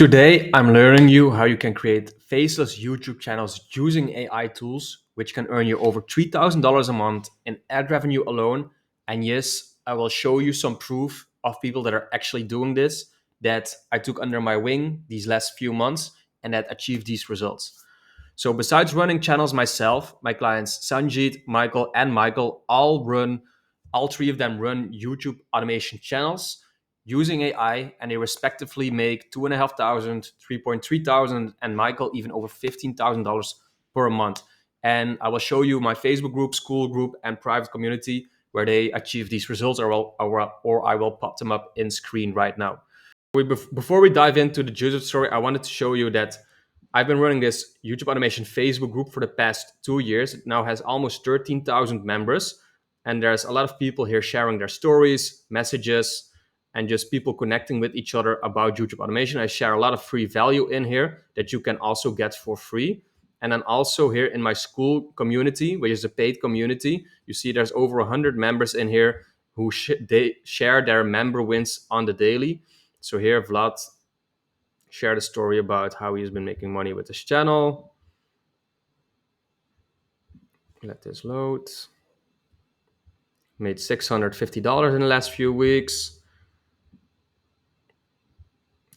Today, I'm learning you how you can create faceless YouTube channels using AI tools, which can earn you over $3,000 a month in ad revenue alone. And yes, I will show you some proof of people that are actually doing this, that I took under my wing these last few months and that achieved these results. So besides running channels myself, my clients Sanjit, Michael all three of them run YouTube automation channels using AI, and they respectively make 2,500, 3,300, and Michael even over $15,000 per month. And I will show you my Facebook group, school group, and private community where they achieve these results, or I will pop them up in screen right now. Before we dive into the Joseph story, I wanted to show you that I've been running this YouTube automation Facebook group for the past 2 years. It now has almost 13,000 members. And there's a lot of people here sharing their stories, messages, and just people connecting with each other about YouTube automation. I share a lot of free value in here that you can also get for free. And then also here in my school community, which is a paid community, you see there's over 100 members in here who they share their member wins on the daily. So here Vlad shared a story about how he's been making money with his channel. Let this load. Made $650 in the last few weeks.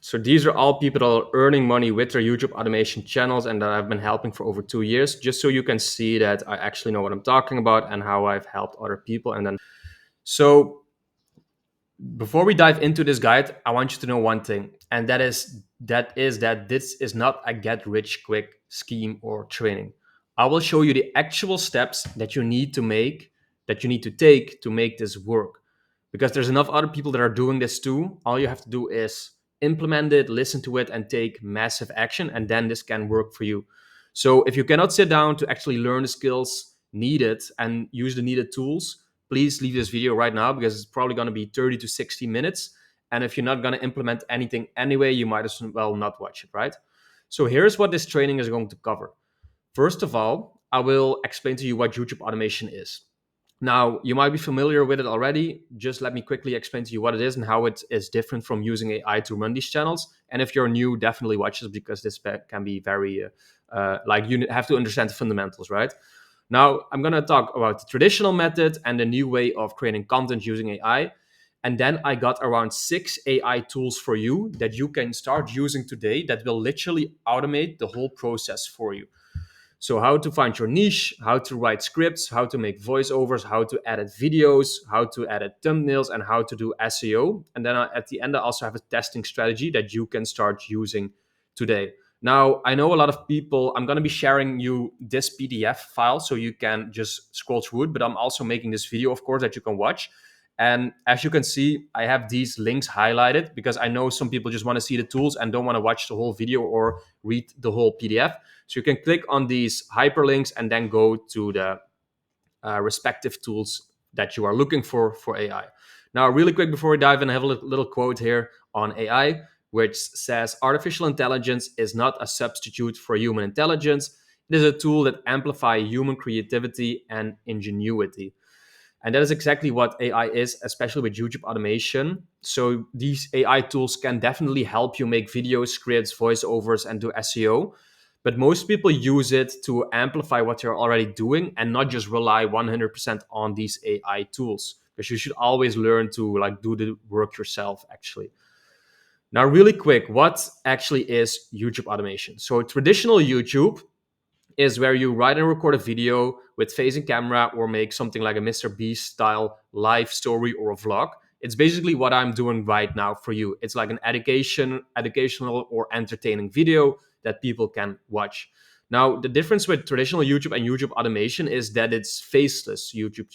So these are all people that are earning money with their YouTube automation channels and that I've been helping for over 2 years, just so you can see that I actually know what I'm talking about and how I've helped other people. And then, so before we dive into this guide, I want you to know one thing, and that this is not a get rich quick scheme or training. I will show you the actual steps that you need to take to make this work. Because there's enough other people that are doing this too. All you have to do is implement it, listen to it, and take massive action, and then this can work for you. So if you cannot sit down to actually learn the skills needed and use the needed tools, please leave this video right now because it's probably going to be 30 to 60 minutes. And if you're not going to implement anything anyway, you might as well not watch it, right? So here's what this training is going to cover. First of all, I will explain to you what YouTube automation is. Now, you might be familiar with it already. Just let me quickly explain to you what it is and how it is different from using AI to run these channels. And if you're new, definitely watch this because this can be very, like you have to understand the fundamentals, right? Now, I'm going to talk about the traditional method and the new way of creating content using AI. And then I got around 6 AI tools for you that you can start using today that will literally automate the whole process for you. So how to find your niche, how to write scripts, how to make voiceovers, how to edit videos, how to edit thumbnails, and how to do SEO. And then at the end, I also have a testing strategy that you can start using today. Now, I know a lot of people, I'm going to be sharing you this PDF file so you can just scroll through it, but I'm also making this video, of course, that you can watch. And as you can see, I have these links highlighted because I know some people just want to see the tools and don't want to watch the whole video or read the whole PDF. So you can click on these hyperlinks and then go to the respective tools that you are looking for AI. Now, really quick before we dive in, I have a little quote here on AI, which says, artificial intelligence is not a substitute for human intelligence. It is a tool that amplifies human creativity and ingenuity. And that is exactly what AI is, especially with YouTube automation. So these AI tools can definitely help you make videos, scripts, voiceovers, and do SEO. But most people use it to amplify what you're already doing and not just rely 100% on these AI tools. Because you should always learn to do the work yourself, actually. Now, really quick, what actually is YouTube automation? So traditional YouTube is where you write and record a video with facing camera or make something like a Mr. Beast style live story or a vlog. It's basically what I'm doing right now for you. It's like an educational or entertaining video that people can watch. Now, the difference with traditional YouTube and YouTube automation is that it's faceless YouTube.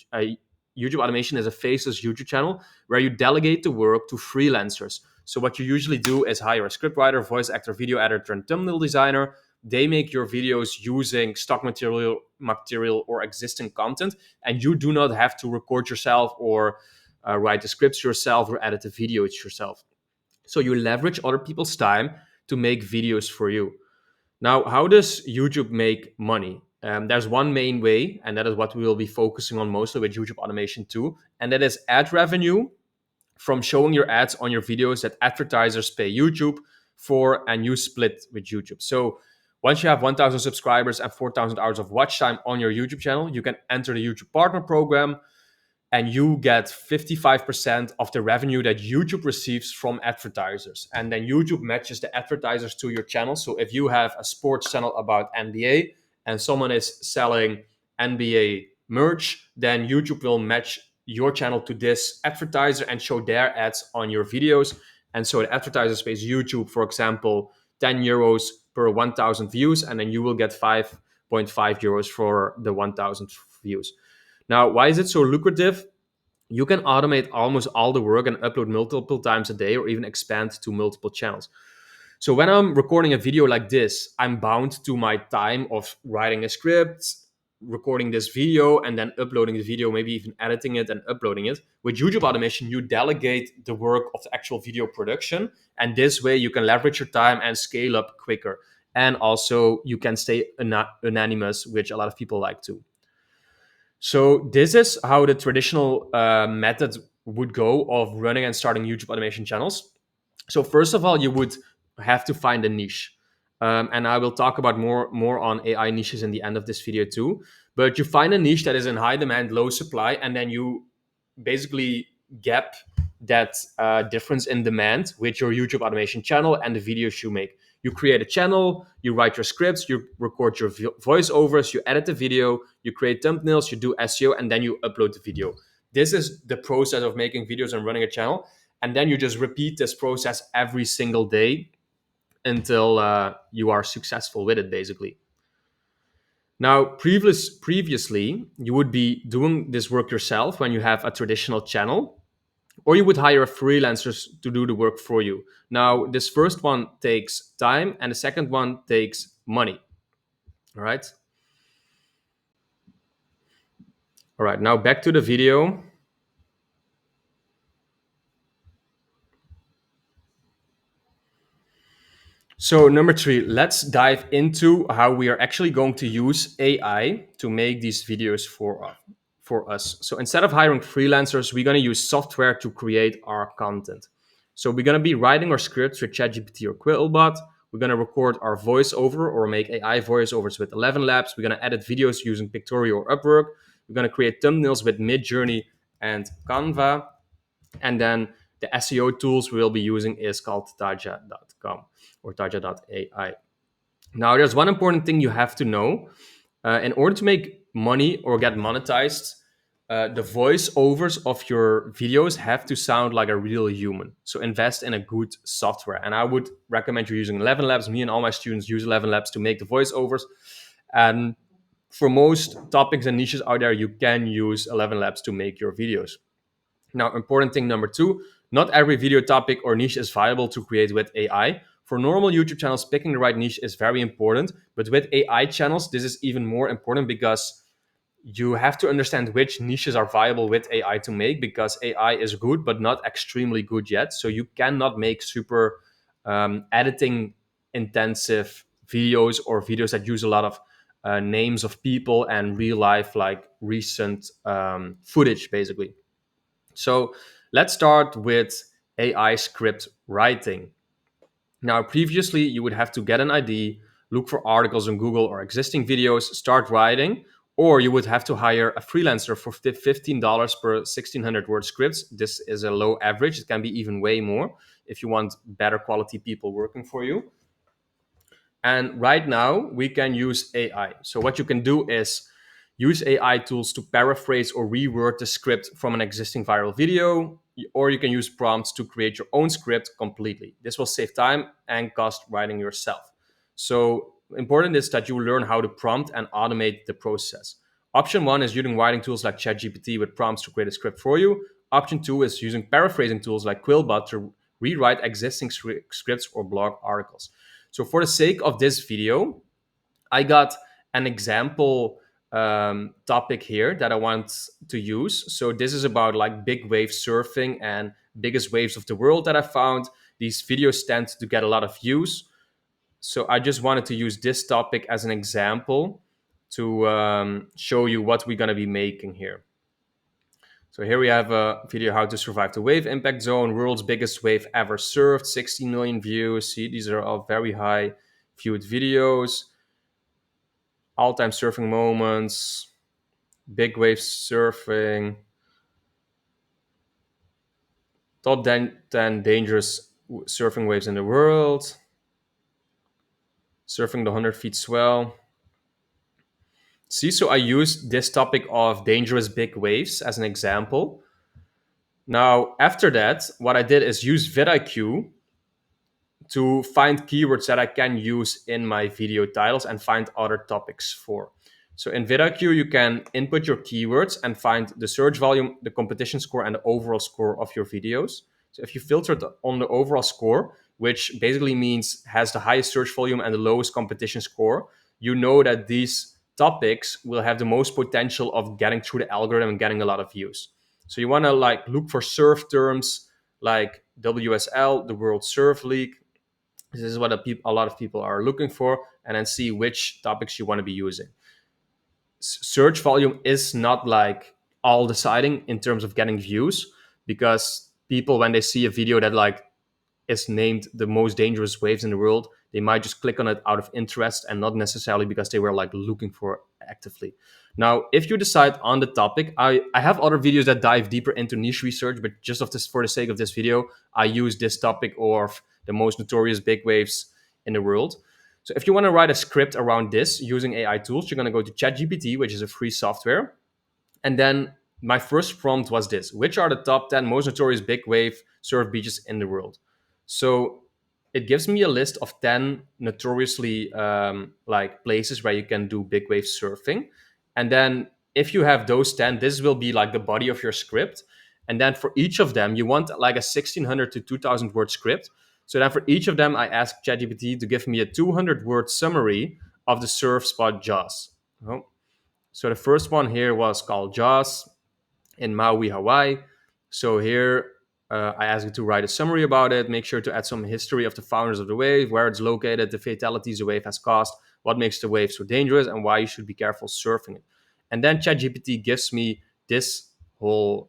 YouTube automation is a faceless YouTube channel where you delegate the work to freelancers. So what you usually do is hire a scriptwriter, voice actor, video editor, and thumbnail designer. They make your videos using stock material or existing content, and you do not have to record yourself or write the scripts yourself or edit the videos yourself. So you leverage other people's time to make videos for you. Now, how does YouTube make money? There's one main way, and that is what we will be focusing on mostly with YouTube automation too, and that is ad revenue from showing your ads on your videos that advertisers pay YouTube 4, and you split with YouTube. So once you have 1,000 subscribers and 4,000 hours of watch time on your YouTube channel, you can enter the YouTube Partner Program, and you get 55% of the revenue that YouTube receives from advertisers. And then YouTube matches the advertisers to your channel. So if you have a sports channel about NBA and someone is selling NBA merch, then YouTube will match your channel to this advertiser and show their ads on your videos. And so the advertiser pays YouTube, for example, 10 euros per 1,000 views, and then you will get 5.5 euros for the 1,000 views. Now, why is it so lucrative? You can automate almost all the work and upload multiple times a day or even expand to multiple channels. So when I'm recording a video like this, I'm bound to my time of writing a script, recording this video, and then uploading the video, maybe even editing it and uploading it. With YouTube automation, you delegate the work of the actual video production. And this way you can leverage your time and scale up quicker. And also you can stay anonymous, which a lot of people like to. So this is how the traditional method would go of running and starting YouTube automation channels. So first of all, you would have to find a niche. And I will talk about more on AI niches in the end of this video too. But you find a niche that is in high demand, low supply, and then you basically gap that difference in demand with your YouTube automation channel and the videos you make. You create a channel, you write your scripts, you record your voiceovers, you edit the video, you create thumbnails, you do SEO, and then you upload the video. This is the process of making videos and running a channel. And then you just repeat this process every single day until you are successful with it, basically. Now, previously, you would be doing this work yourself when you have a traditional channel, or you would hire freelancers to do the work for you. Now, this first one takes time, and the second one takes money. All right. All right. Now back to the video. So number 3, let's dive into how we are actually going to use AI to make these videos for us. So instead of hiring freelancers, we're going to use software to create our content. So we're going to be writing our scripts with ChatGPT or Quillbot. We're going to record our voiceover or make AI voiceovers with 11 Labs. We're going to edit videos using Pictorio or Upwork. We're going to create thumbnails with Midjourney and Canva. And then the SEO tools we'll be using is called Taja.com or Taja.ai. Now, there's one important thing you have to know. In order to make money or get monetized, the voiceovers of your videos have to sound like a real human. So invest in a good software. And I would recommend you using 11 Labs. Me and all my students use 11 Labs to make the voiceovers. And for most topics and niches out there, you can use 11 Labs to make your videos. Now, important thing number 2, not every video topic or niche is viable to create with AI. For normal YouTube channels, picking the right niche is very important. But with AI channels, this is even more important because you have to understand which niches are viable with AI to make, because AI is good, but not extremely good yet. So you cannot make super editing intensive videos or videos that use a lot of names of people and real life, like recent footage, basically. So let's start with AI script writing. Now, previously, you would have to get an ID, look for articles on Google or existing videos, start writing, or you would have to hire a freelancer for $15 per 1,600 word scripts. This is a low average. It can be even way more if you want better quality people working for you. And right now, we can use AI. So what you can do is use AI tools to paraphrase or reword the script from an existing viral video, or you can use prompts to create your own script completely. This will save time and cost writing yourself. So important is that you learn how to prompt and automate the process. Option 1 is using writing tools like ChatGPT with prompts to create a script for you. Option 2 is using paraphrasing tools like Quillbot to rewrite existing scripts or blog articles. So for the sake of this video, I got an example topic here that I want to use. So this is about like big wave surfing and biggest waves of the world that I found. These videos tend to get a lot of views. So I just wanted to use this topic as an example to show you what we're going to be making here. So here we have a video how to survive the wave impact zone, world's biggest wave ever surfed, 16 million views. See, these are all very high viewed videos. All-time surfing moments, big wave surfing, top 10 dangerous surfing waves in the world, surfing the 100 feet swell. See, so I used this topic of dangerous big waves as an example. Now, after that, what I did is use vidIQ to find keywords that I can use in my video titles and find other topics for. So in vidIQ, you can input your keywords and find the search volume, the competition score, and the overall score of your videos. So if you filtered on the overall score, which basically means has the highest search volume and the lowest competition score, you know that these topics will have the most potential of getting through the algorithm and getting a lot of views. So you want to like look for surf terms like WSL, the World Surf League. This is what a lot of people are looking for, and then see which topics you want to be using. Search volume is not like all deciding in terms of getting views, because people, when they see a video that like is named the most dangerous waves in the world, they might just click on it out of interest and not necessarily because they were like looking for actively. Now, if you decide on the topic, I have other videos that dive deeper into niche research, but just of this, for the sake of this video, I use this topic of the most notorious big waves in the world. So if you want to write a script around this using AI tools, you're going to go to ChatGPT, which is a free software. And then my first prompt was this: which are the top 10 most notorious big wave surf beaches in the world? So it gives me a list of 10 notoriously like places where you can do big wave surfing. And then if you have those 10, this will be like the body of your script. And then for each of them, you want like a 1600 to 2000 word script. So then for each of them, I asked ChatGPT to give me a 200 word summary of the surf spot Jaws. Oh. So the first one here was called Jaws in Maui, Hawaii. So here I asked you to write a summary about it. Make sure to add some history of the founders of the wave, where it's located, the fatalities the wave has caused, what makes the wave so dangerous, and why you should be careful surfing it. And then ChatGPT gives me this whole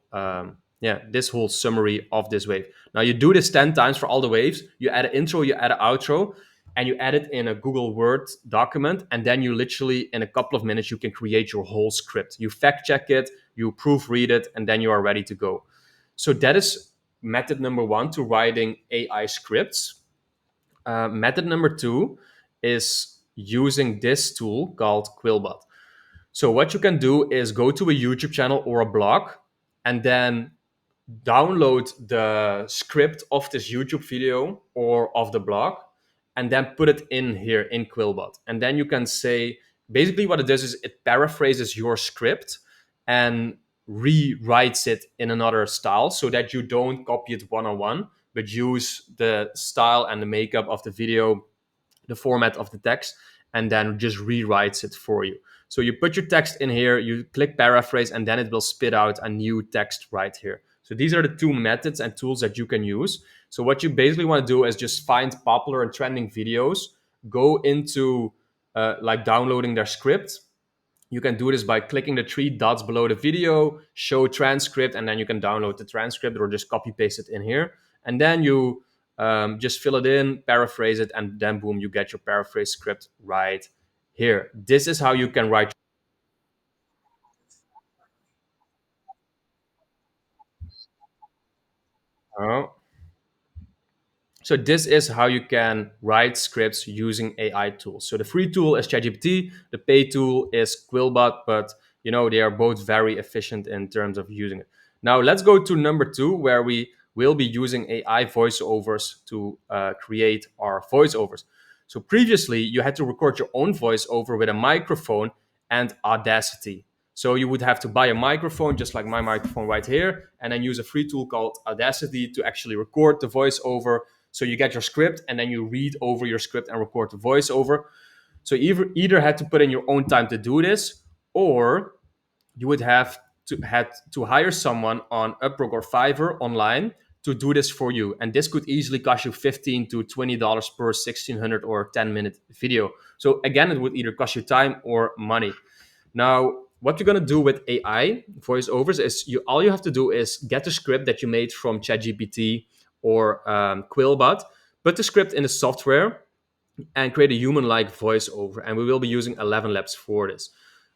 this whole summary of this wave. Now you do this 10 times for all the waves. You add an intro, you add an outro, and you add it in a Google Word document. And then you literally, in a couple of minutes, you can create your whole script. You fact check it, you proofread it, and then you are ready to go. So that is method number one to writing AI scripts. Method number two is using this tool called Quillbot. So what you can do is go to a YouTube channel or a blog, and then download the script of this YouTube video or of the blog, and then put it in here in Quillbot. And then you can say, basically what it does is it paraphrases your script and rewrites it in another style, so that you don't copy it one on one, but use the style and the makeup of the video, the format of the text, and then just rewrites it for you. So you put your text in here, you click paraphrase, and then it will spit out a new text right here. So these are the two methods and tools that you can use. So what you basically want to do is just find popular and trending videos, go into like downloading their script. You can do this by clicking the three dots below the video, show transcript, and then you can download the transcript or just copy paste it in here. And then you just fill it in, paraphrase it, and then boom, you get your paraphrase script right here. This is how you can write. Oh. So this is how you can write scripts using AI tools. So the free tool is ChatGPT, the paid tool is Quillbot, but you know they are both very efficient in terms of using it. Now let's go to number two, where we will be using AI voiceovers to create our voiceovers. So previously you had to record your own voiceover with a microphone and Audacity. So you would have to buy a microphone, just like my microphone right here, and then use a free tool called Audacity to actually record the voiceover. So you get your script and then you read over your script and record the voiceover. So either had to put in your own time to do this, or you would have to hire someone on Upwork or Fiverr online to do this for you. And this could easily cost you $15 to $20 per 1600 or 10-minute video. So again, it would either cost you time or money. Now, what you're gonna do with AI voiceovers is all you have to do is get the script that you made from ChatGPT or Quillbot, put the script in the software, and create a human-like voiceover. And we will be using 11 Labs for this.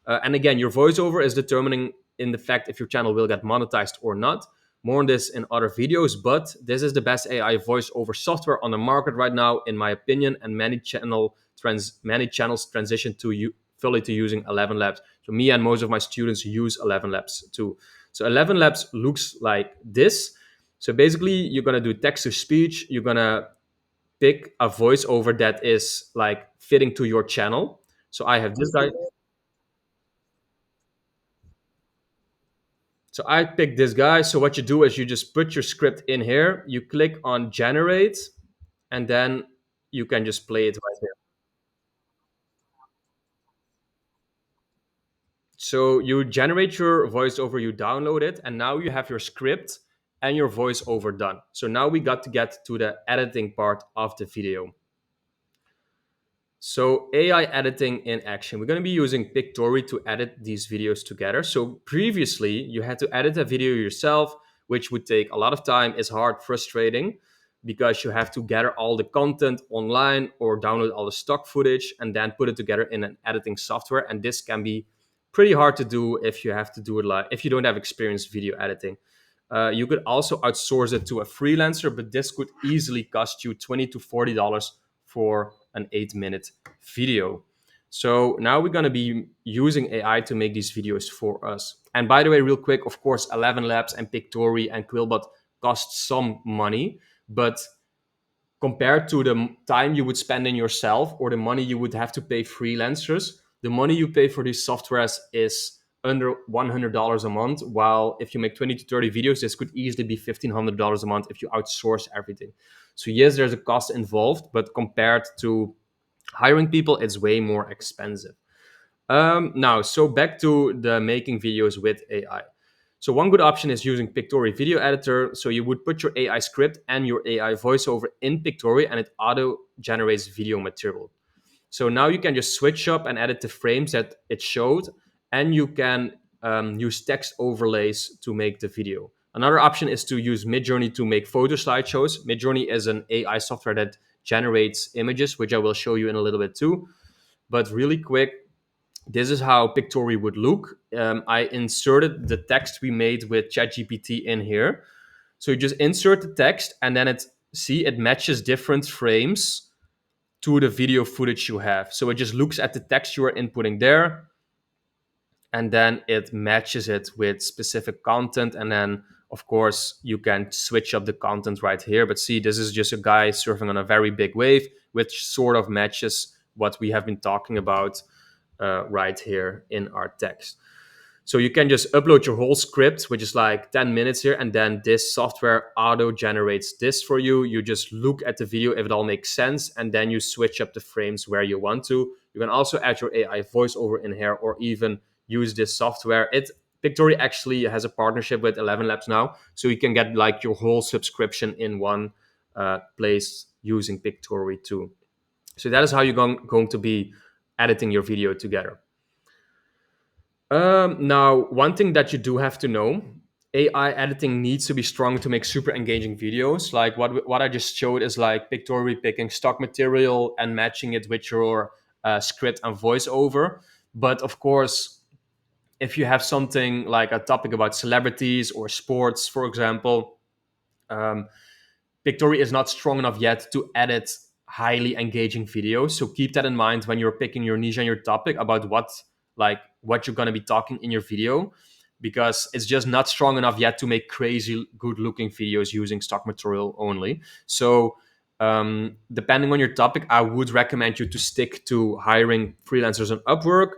And again, your voiceover is determining in the fact if your channel will get monetized or not. More on this in other videos, but this is the best AI voiceover software on the market right now, in my opinion. And many channels transition to fully to using 11 Labs. So me and most of my students use 11 Labs too. So 11 Labs looks like this. So basically, you're gonna do text to speech. You're gonna pick a voiceover that is like fitting to your channel. So I have this guy. So I picked this guy. So what you do is you just put your script in here, you click on generate, and then you can just play it right here. So you generate your voiceover, you download it, and now you have your script and your voiceover done. So now we got to get to the editing part of the video. So AI editing in action. We're going to be using Pictory to edit these videos together. So previously you had to edit a video yourself, which would take a lot of time, is hard, frustrating, because you have to gather all the content online or download all the stock footage and then put it together in an editing software. And this can be pretty hard to do if you have to do it like if you don't have experience video editing. You could also outsource it to a freelancer, but this could easily cost you $20 to $40 for an 8-minute video. So now we're going to be using AI to make these videos for us. And by the way, real quick, of course, 11 Labs and Pictory and Quillbot cost some money, but compared to the time you would spend in yourself or the money you would have to pay freelancers, the money you pay for these softwares is under $100 a month. While if you make 20 to 30 videos, this could easily be $1,500 a month if you outsource everything. So yes, there's a cost involved, but compared to hiring people, it's way more expensive. Now, so back to the making videos with AI. So one good option is using Pictory Video Editor. So you would put your AI script and your AI voiceover in Pictory, and it auto generates video material. So now you can just switch up and edit the frames that it showed, and you can use text overlays to make the video. Another option is to use Midjourney to make photo slideshows. Midjourney is an AI software that generates images, which I will show you in a little bit too. But really quick, this is how Pictory would look. I inserted the text we made with ChatGPT in here. So you just insert the text, and then it matches different frames to the video footage you have. So it just looks at the text you are inputting there, and then it matches it with specific content. And then, of course, you can switch up the content right here. But see, this is just a guy surfing on a very big wave, which sort of matches what we have been talking about right here in our text. So you can just upload your whole script, which is like 10 minutes here, and then this software auto generates this for you. You just look at the video if it all makes sense, and then you switch up the frames where you want to. You can also add your AI voiceover in here, or even use this software. Pictory actually has a partnership with 11 Labs now, so you can get like your whole subscription in one place using Pictory too. So that is how you're going to be editing your video together. Now, one thing that you do have to know, AI editing needs to be strong to make super engaging videos. Like what I just showed is like Pictory picking stock material and matching it with your script and voiceover. But of course, if you have something like a topic about celebrities or sports, for example, um, Pictory is not strong enough yet to edit highly engaging videos. So keep that in mind when you're picking your niche and your topic about what you're going to be talking in your video, because it's just not strong enough yet to make crazy good looking videos using stock material only. So depending on your topic, I would recommend you to stick to hiring freelancers on Upwork.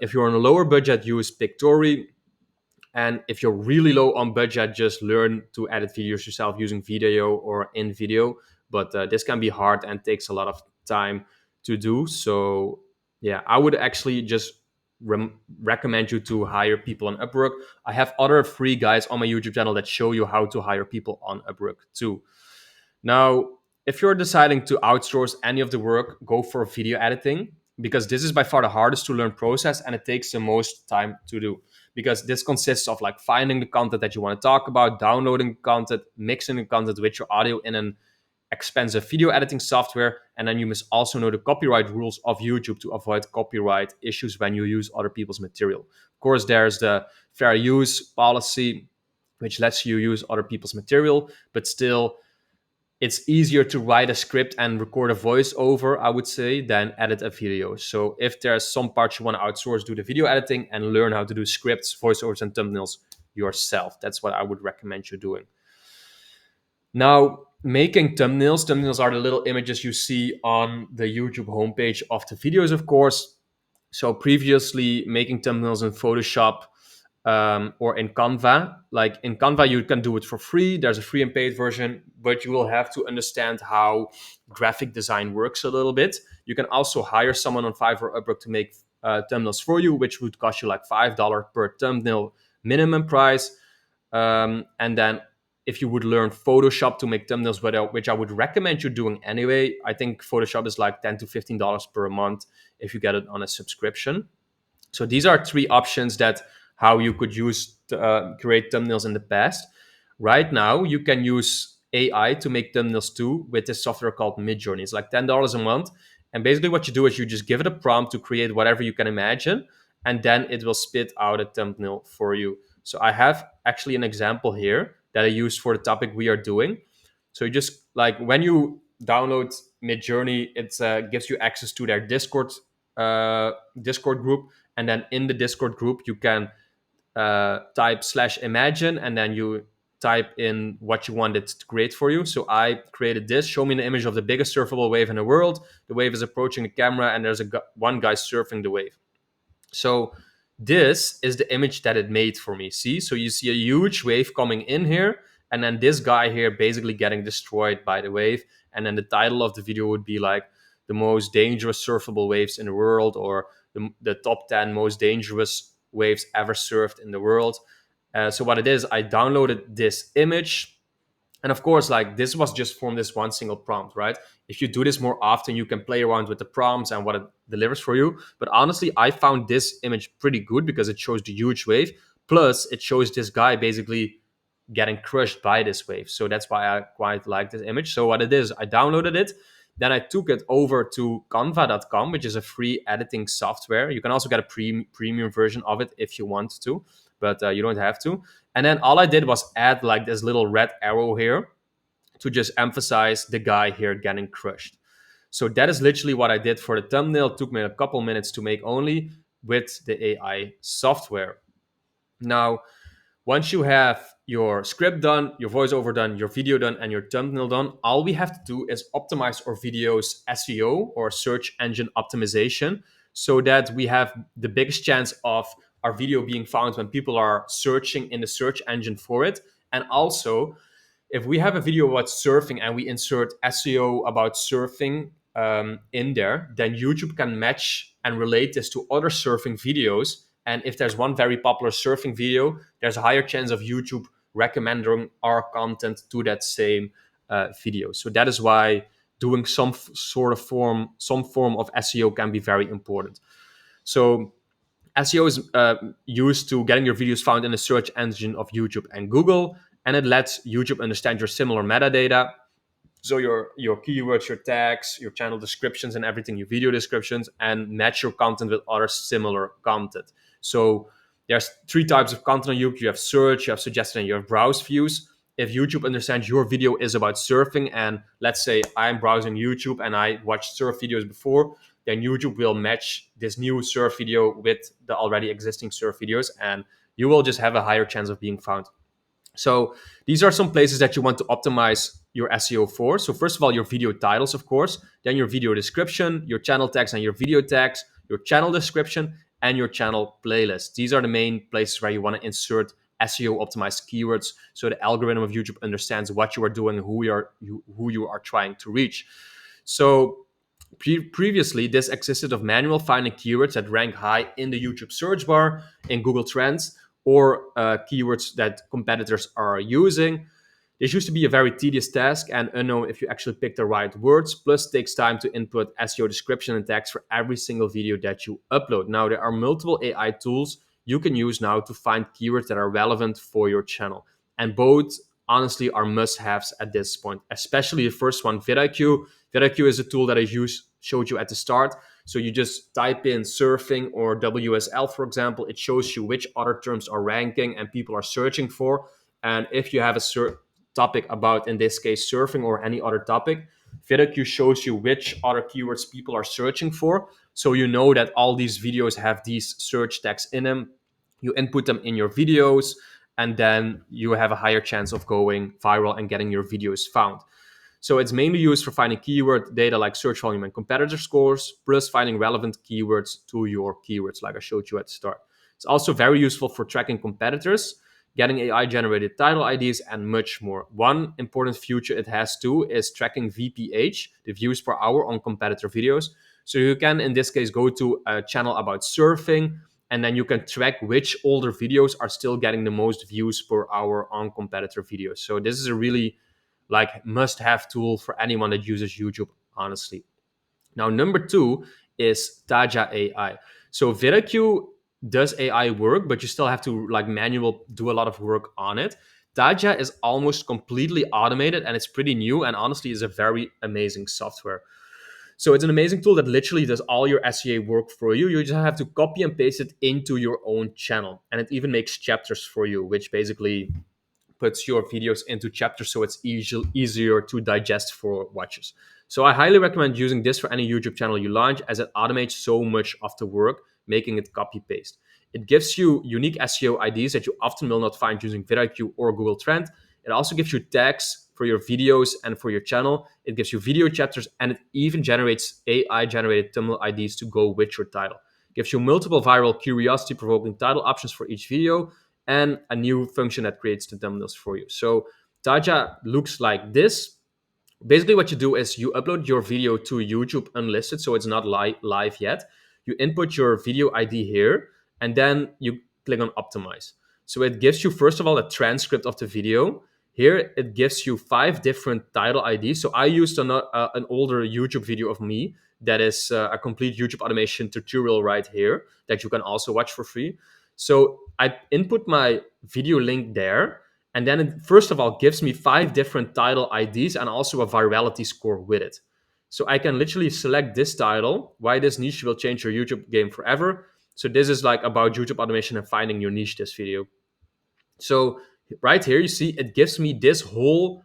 If you're on a lower budget, use Pictory. And if you're really low on budget, just learn to edit videos yourself using video or in video. But this can be hard and takes a lot of time to do. So yeah, I would actually just recommend you to hire people on Upwork. I have other free guides on my YouTube channel that show you how to hire people on Upwork too. Now, if you're deciding to outsource any of the work, go for video editing. because this is by far the hardest to learn process, and it takes the most time to do, because this consists of like finding the content that you want to talk about, downloading content, mixing the content with your audio in an expensive video editing software, and then you must also know the copyright rules of YouTube to avoid copyright issues when you use other people's material. Of course, there's the fair use policy, which lets you use other people's material, but still it's easier to write a script and record a voiceover, I would say, than edit a video. So if there's some parts you want to outsource, do the video editing and learn how to do scripts, voiceovers, and thumbnails yourself. That's what I would recommend you doing. Now, making thumbnails are the little images you see on the YouTube homepage of the videos, of course. So previously, making thumbnails in Photoshop or in Canva. Like in Canva, you can do it for free. There's a free and paid version, but you will have to understand how graphic design works a little bit. You can also hire someone on Fiverr or Upwork to make thumbnails for you, which would cost you like $5 per thumbnail minimum price. And then if you would learn Photoshop to make thumbnails, which I would recommend you doing anyway, I think Photoshop is like $10 to $15 per month if you get it on a subscription. So these are three options that how you could use to create thumbnails in the past. Right now, you can use AI to make thumbnails too with this software called Midjourney. It's like $10 a month. And basically what you do is you just give it a prompt to create whatever you can imagine, and then it will spit out a thumbnail for you. So I have actually an example here that I used for the topic we are doing. So you just like when you download Midjourney, it gives you access to their Discord group, and then in the Discord group you can type /imagine, and then you type in what you want it to create for you. So I created this. Show me an image of the biggest surfable wave in the world. The wave is approaching the camera, and there's one guy surfing the wave. So this is the image that it made for me. See, so you see a huge wave coming in here, and then this guy here basically getting destroyed by the wave. And then the title of the video would be like the most dangerous surfable waves in the world, or the top 10 most dangerous waves ever surfed in the world. So what it is, I downloaded this image. And of course, like this was just from this one single prompt, right? If you do this more often, you can play around with the prompts and what it delivers for you. But honestly, I found this image pretty good because it shows the huge wave. Plus, it shows this guy basically getting crushed by this wave. So that's why I quite like this image. So what it is, I downloaded it. Then I took it over to canva.com, which is a free editing software. You can also get a premium version of it if you want to, but you don't have to. And then all I did was add like this little red arrow here to just emphasize the guy here getting crushed. So that is literally what I did for the thumbnail. It took me a couple minutes to make only with the AI software. Now, once you have your script done, your voiceover done, your video done, and your thumbnail done, all we have to do is optimize our video's SEO, or search engine optimization, so that we have the biggest chance of our video being found when people are searching in the search engine for it. And also, if we have a video about surfing and we insert SEO about surfing in there, then YouTube can match and relate this to other surfing videos. And if there's one very popular surfing video, there's a higher chance of YouTube recommending our content to that same video. So that is why doing some form of SEO can be very important. So SEO is used to getting your videos found in the search engine of YouTube and Google, and it lets YouTube understand your similar metadata. So your keywords, your tags, your channel descriptions and everything, your video descriptions, and match your content with other similar content. So there's three types of content on YouTube. You have search, you have suggested, and you have browse views. If YouTube understands your video is about surfing, and let's say I'm browsing YouTube and I watched surf videos before, then YouTube will match this new surf video with the already existing surf videos, and you will just have a higher chance of being found. So these are some places that you want to optimize your SEO for. So first of all, your video titles, of course, then your video description, your channel tags and your video tags, your channel description, and your channel playlist. These are the main places where you want to insert SEO optimized keywords, so the algorithm of YouTube understands what you are doing and who you are trying to reach. So previously, this existed of manual finding keywords that rank high in the YouTube search bar, in Google Trends, or keywords that competitors are using. This used to be a very tedious task and unknown if you actually pick the right words, plus takes time to input SEO description and text for every single video that you upload. Now, there are multiple AI tools you can use now to find keywords that are relevant for your channel. And both, honestly, are must-haves at this point, especially the first one, vidIQ. vidIQ is a tool that showed you at the start. So you just type in surfing or WSL, for example. It shows you which other terms are ranking and people are searching for. And if you have a topic about, in this case, surfing or any other topic, vidIQ shows you which other keywords people are searching for. So you know that all these videos have these search tags in them. You input them in your videos, and then you have a higher chance of going viral and getting your videos found. So it's mainly used for finding keyword data like search volume and competitor scores, plus finding relevant keywords to your keywords, like I showed you at the start. It's also very useful for tracking competitors, getting AI generated title IDs, and much more. One important feature it has too is tracking VPH, the views per hour on competitor videos. So you can, in this case, go to a channel about surfing, and then you can track which older videos are still getting the most views per hour on competitor videos. So this is a really must-have tool for anyone that uses YouTube, honestly. Now, number two is Taja AI. So vidIQ does AI work, but you still have to manual do a lot of work on it. Taja is almost completely automated and it's pretty new, and honestly is a very amazing software. So it's an amazing tool that literally does all your SEA work for you. You just have to copy and paste it into your own channel. And it even makes chapters for you, which basically puts your videos into chapters so it's easier to digest for watchers. So I highly recommend using this for any YouTube channel you launch, as it automates so much of the work, making it copy paste. It gives you unique SEO IDs that you often will not find using vidIQ or Google Trend. It also gives you tags for your videos and for your channel. It gives you video chapters, and it even generates AI generated thumbnail IDs to go with your title. It gives you multiple viral curiosity provoking title options for each video, and a new function that creates the thumbnails for you. So Taja looks like this. Basically, what you do is you upload your video to YouTube unlisted, so it's not live yet. You input your video ID here, and then you click on optimize. So it gives you, first of all, a transcript of the video. Here, it gives you 5 different title IDs. So I used an older YouTube video of me that is a complete YouTube automation tutorial right here that you can also watch for free. So I input my video link there, and then it, first of all, gives me 5 different title IDs and also a virality score with it. So I can literally select this title, why this niche will change your YouTube game forever. So this is about YouTube automation and finding your niche, this video. So right here, you see it gives me this whole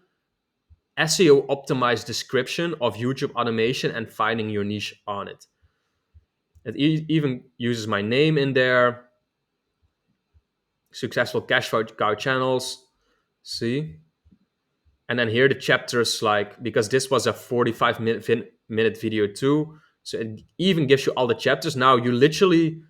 SEO optimized description of YouTube automation and finding your niche on it. It even uses my name in there, successful cash cow channels. See? And then here the chapters, because this was a 45-minute video too. So it even gives you all the chapters. Now you literally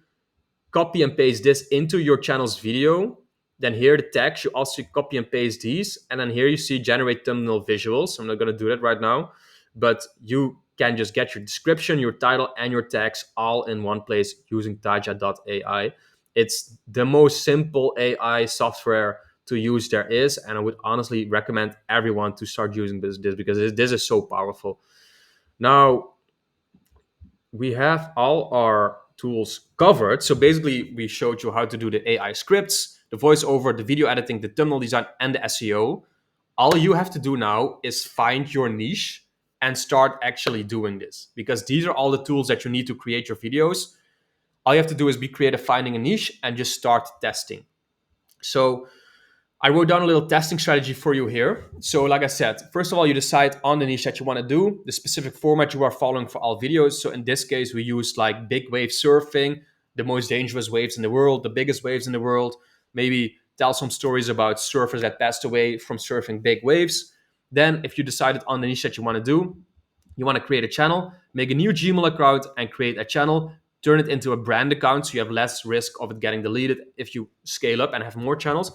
copy and paste this into your channel's video. Then here the text, you also copy and paste these. And then here you see generate thumbnail visuals. I'm not going to do that right now. But you can just get your description, your title, and your text all in one place using Taja.ai. It's the most simple AI software to use there is, and I would honestly recommend everyone to start using this because this is so powerful. Now, we have all our tools covered. So basically, we showed you how to do the AI scripts, the voiceover, the video editing, the thumbnail design, and the SEO. All you have to do now is find your niche and start actually doing this, because these are all the tools that you need to create your videos. All you have to do is be creative, finding a niche, and just start testing. So I wrote down a little testing strategy for you here. So like I said, first of all, you decide on the niche that you want to do, the specific format you are following for all videos. So in this case, we used big wave surfing, the most dangerous waves in the world, the biggest waves in the world, maybe tell some stories about surfers that passed away from surfing big waves. Then if you decided on the niche that you want to do, you want to create a channel, make a new Gmail account and create a channel, turn it into a brand account so you have less risk of it getting deleted if you scale up and have more channels.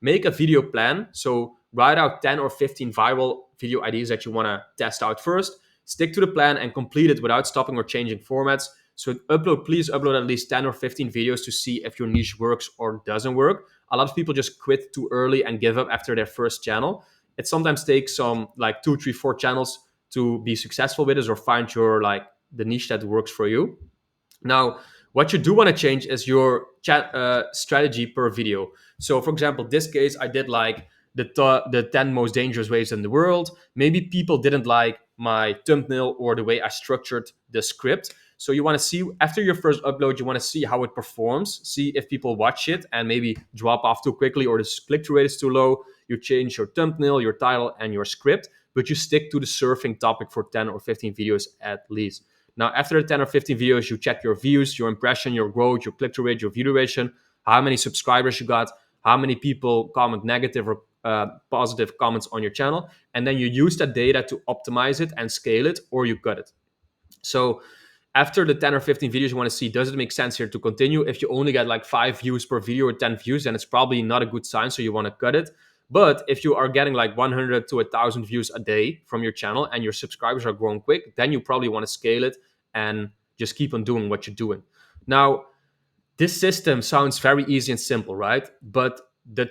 Make a video plan. So write out 10 or 15 viral video ideas that you want to test out first. Stick to the plan and complete it without stopping or changing formats. So please upload at least 10 or 15 videos to see if your niche works or doesn't work. A lot of people just quit too early and give up after their first channel. it sometimes takes some like 2, 3, 4 channels to be successful with this or find your like the niche that works for you. Now, what you do want to change is your chat strategy per video. So, for example, this case, I did like the 10 most dangerous ways in the world. Maybe people didn't like my thumbnail or the way I structured the script. So you want to see after your first upload, you want to see how it performs, see if people watch it and maybe drop off too quickly or the click-through rate is too low. You change your thumbnail, your title, and your script, but you stick to the surfing topic for 10 or 15 videos at least. Now, after the 10 or 15 videos, you check your views, your impression, your growth, your click-through rate, your view duration, how many subscribers you got, how many people comment negative or positive comments on your channel. And then you use that data to optimize it and scale it, or you cut it. So after the 10 or 15 videos, you want to see, does it make sense here to continue? If you only get like 5 views per video or 10 views, then it's probably not a good sign. So you want to cut it. But if you are getting like 100 to 1,000 views a day from your channel and your subscribers are growing quick, then you probably want to scale it and just keep on doing what you're doing. Now, this system sounds very easy and simple, right? But the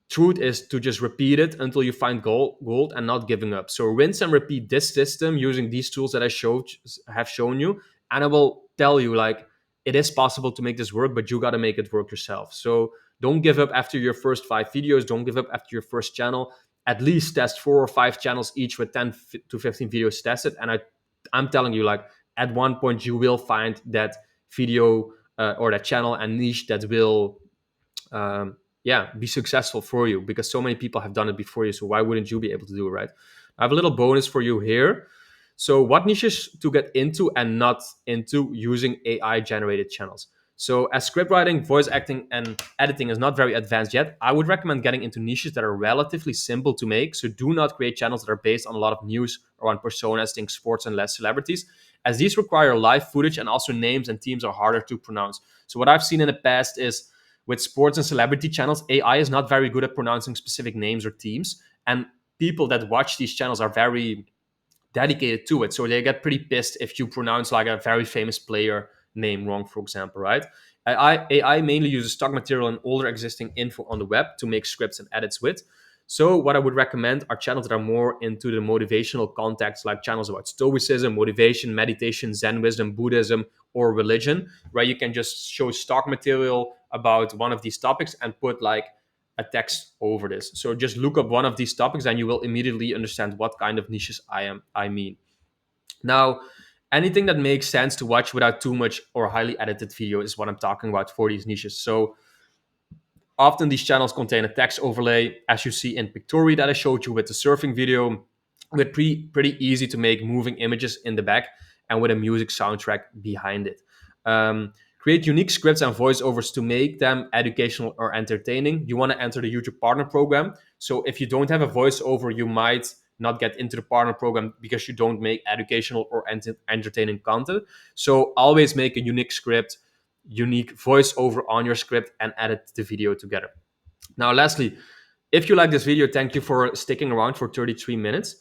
truth is to just repeat it until you find gold and not giving up. So rinse and repeat this system using these tools that have shown you, and I will tell you like it is possible to make this work, but you got to make it work yourself. So don't give up after your first 5 videos. Don't give up after your first channel. At least test 4 or 5 channels each with 10 to 15 videos tested. And I'm telling you, like at one point you will find that video or that channel and niche that will be successful for you, because so many people have done it before you. So why wouldn't you be able to do it, right? I have a little bonus for you here. So what niches to get into and not into using AI generated channels? So as script writing, voice acting, and editing is not very advanced yet, I would recommend getting into niches that are relatively simple to make. So do not create channels that are based on a lot of news or on personas, think sports and less celebrities, as these require live footage and also names and teams are harder to pronounce. So what I've seen in the past is with sports and celebrity channels, AI is not very good at pronouncing specific names or teams. And people that watch these channels are very dedicated to it. So they get pretty pissed if you pronounce like a very famous player name wrong, for example, right? AI mainly uses stock material and older existing info on the web to make scripts and edits with. So what I would recommend are channels that are more into the motivational context, like channels about stoicism, motivation, meditation, Zen wisdom, Buddhism, or religion, where you can just show stock material about one of these topics and put like a text over this. So just look up one of these topics and you will immediately understand what kind of niches I mean. Now, anything that makes sense to watch without too much or highly edited video is what I'm talking about for these niches. So often these channels contain a text overlay, as you see in Pictory that I showed you with the surfing video, with pretty easy to make moving images in the back and with a music soundtrack behind it. Create unique scripts and voiceovers to make them educational or entertaining. You want to enter the YouTube Partner Program. So if you don't have a voiceover, you might not get into the partner program because you don't make educational or entertaining content. So always make a unique script, unique voiceover on your script, and edit the video together. Now, lastly, if you like this video, thank you for sticking around for 33 minutes.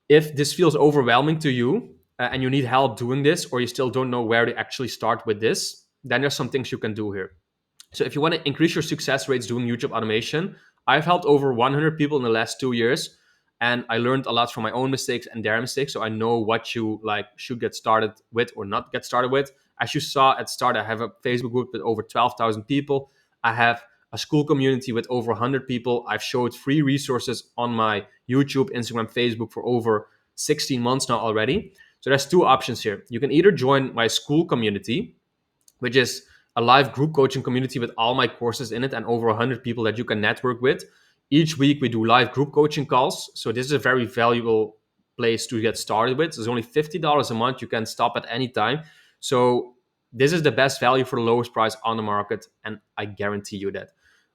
If this feels overwhelming to you and you need help doing this, or you still don't know where to actually start with this, then there's some things you can do here. So if you want to increase your success rates doing YouTube automation, I've helped over 100 people in the last 2 years, and I learned a lot from my own mistakes and their mistakes. So I know what you like should get started with or not get started with. As you saw at start, I have a Facebook group with over 12,000 people. I have a school community with over 100 people. I've showed free resources on my YouTube, Instagram, Facebook for over 16 months now already. So there's two options here. You can either join my school community, which is a live group coaching community with all my courses in it and over 100 people that you can network with. Each week we do live group coaching calls. So this is a very valuable place to get started with. It's only $50 a month. You can stop at any time. So this is the best value for the lowest price on the market, and I guarantee you that.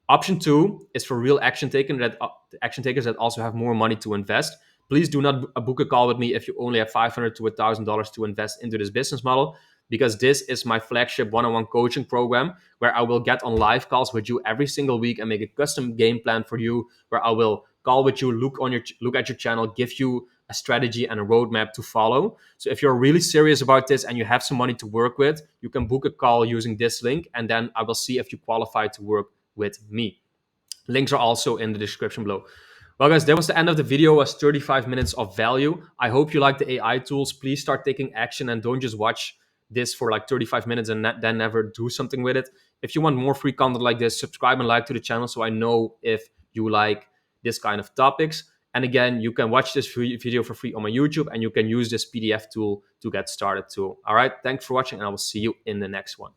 Option two is for real action takers that also have more money to invest. Please do not book a call with me if you only have $500 to $1,000 to invest into this business model, because this is my flagship one-on-one coaching program where I will get on live calls with you every single week and make a custom game plan for you, where I will call with you, look at your channel, give you a strategy and a roadmap to follow. So if you're really serious about this and you have some money to work with, you can book a call using this link, and then I will see if you qualify to work with me. Links are also in the description below. Well, guys, that was the end of the video. It was 35 minutes of value. I hope you like the AI tools. Please start taking action and don't just watch this for like 35 minutes and then never do something with it. If you want more free content like this, subscribe and like to the channel so I know if you like this kind of topics. And again, you can watch this video for free on my YouTube, and you can use this PDF tool to get started too. All right, thanks for watching, and I will see you in the next one.